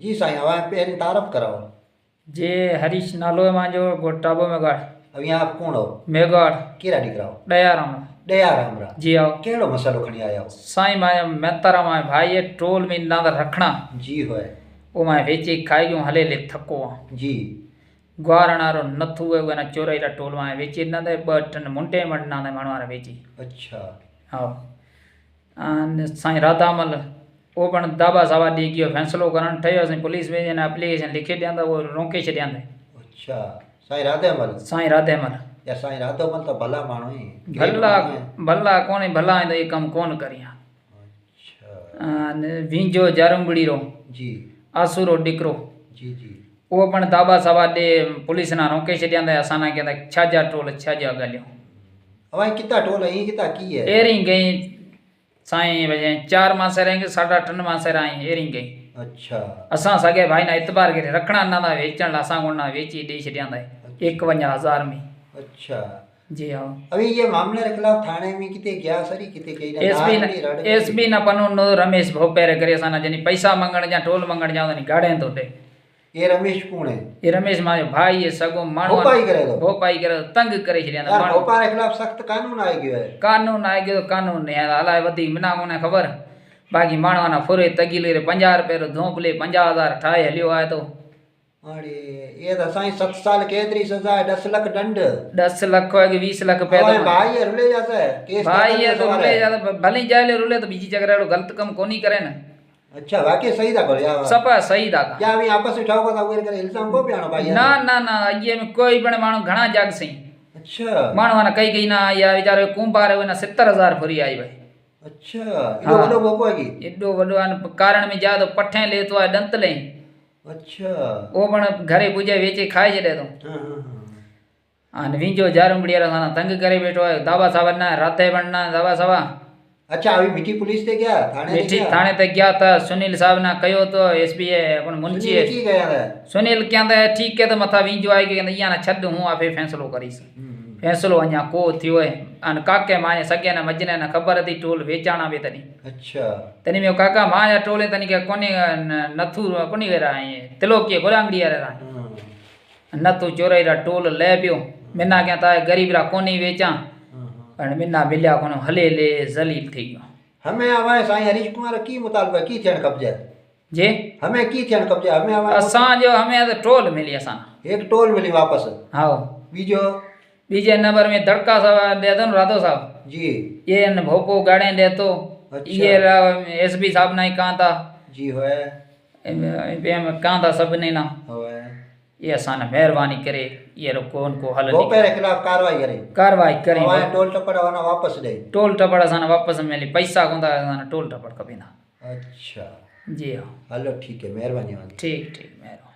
जी साईं, हवा पहिरीं तारफ़ कराओ। जे हरीश नालो है मुंहिंजो, गोटाबो मेघाड़। अब यहाँ आप कौन हो? मेघाड़ केड़ा डिकराओ? दयाराम। दयाराम रा। जी आओ। केड़ो मसालो खणी आया हो? साईं माया मेहतारा माए भाई ये टोल में ना रखना जी होए। वो माए वेची खाई गयो हले ले थको जी ग्वारणारो नथु है वो ना चोराई रा टोल माए वेची ना दे बटन मुंडे मडना ने मानवारा वेची। अच्छा हाँ अन साईं राधामल वो पण दाबा सावा दी गयो फैसलो करण थयो साईं पुलिस में ने एप्लीकेशन लिखी दियांदा वो रोके छड्यांदा। अच्छा साईं राधेमल। साईं राधेमल या साईं राधेमल तो भला माण्हू ही। भला भला कोने भला है तो ये काम कौन करिया। अच्छा अन विंजो जारंगड़ी रो जी आसुरो डिकरो जी जी वो पण दाबा सावा दे पुलिस ना रोके छड्यांदा असाना कहंदा छाजा टोल छाजा गलियो। हवा कितना टोल है, कितना की है? एरी गई साईं बजे 4 मासे रहेंगे 8.5 मासे रही एरी गई। अच्छा असा सगे भाई ना इतबार के रखना ना दा वेचण असा कोना वेची दे छड्यांदा 51,000 में। अच्छा जी हाँ। अभी ये मामले के खिलाफ थाने में किते गया सरी किते कई ना एसपी ना पनो नो रमेश भोपेरे करे साना जनी पैसा मंगण जा टोल मंगण जा नी गाड़े तो दे। ये रमेश कौन है? ये रमेश मायो भाई ये सगो मानो भोपाई करे तो भोपाई करे तंग करे छड्यांदा यार भोपाल के खिलाफ सख्त कानून आ गयो है। कानून आ गयो कानून ने हलाए वधी मना कोने खबर बाकी मानवाना फुरे तगीले रे 50 रुपए रो धोपले 50,000 ठाए हलियो आए तो। अरे ये तो साईं 7 साल कैद सजा है 10 लाख दंड। 10 लाख है कि 20 लाख पैदा भाई ये रुले जाता है केस भाई ये तो रुले जाता भले जाले रुले तो बीजी जगह रो गलत काम कोनी करे ना। अच्छा वाकई सही था कर यार सपा सही था क्या अभी आपस में उठाओ था उगर करे इल्जाम को पियानो भाई ना ना ना ये में कोई बने मानो घणा जाग सही। अच्छा मानो ना कई कई ना या बेचारे कुंभार है ना 70,000 फरी आई भाई। अच्छा इडो वडो भोपो है की एडो वडो कारण में जा तो पठे ले तो दंत ले। अच्छा वो पण घरे पूजे वेचे खाए छे तो। हां अन विंजो जारंबड़िया रा तंग करे बैठो है दावा सावर ना राते बनना दावा सावा। अच्छा अभी मीठी पुलिस ते क्या थाने मीठी थाने ते गया था सुनील साहब ना कयो तो एसपी है अपन मुंशी है की गया है सुनील कहंदा ठीक है तो मथा विंजो आई के कहंदा या ना छड हूं आपे फैसलो करीस फैसलो अन्या को थियो है अन काके माए सगे ना मजने ना खबर थी टोल वेचाणा बे तनी। अच्छा तनी में काका माया टोले तनी के कोनी नथु कोनी वेरा है तिलोकी गोलांगड़ी रे रा नथु चोराई रा टोल ले पियो मिना कहता है गरीब रा कोनी वेचा अन मिना मिल्या कोनो हले ले जलील थी गयो। हमें आवाए साईं हरीश कुमार की मुतालबा की थियन कब्जा जे हमें की थियन कब्जा हमें आवाए असा जो हमें तो टोल मिली असा एक टोल मिली वापस। हां बीजो बीजे नंबर में धड़का सा दे दो राधो साहब जी ये न भोपो गाड़े दे तो ये एसपी साहब नहीं कहां था जी होए एम कहां था सब नहीं ना होए ये असान मेहरबानी करे ये रो कौन को हल भोपे के खिलाफ कार्रवाई करे टोल टपड़ वाला वापस दे टोल टपड़ असान वापस मिली पैसा कोंदा असान टोल टपड़ कभी ना। अच्छा जी हां हेलो ठीक है मेहरबानी ठीक ठीक मेहरबानी।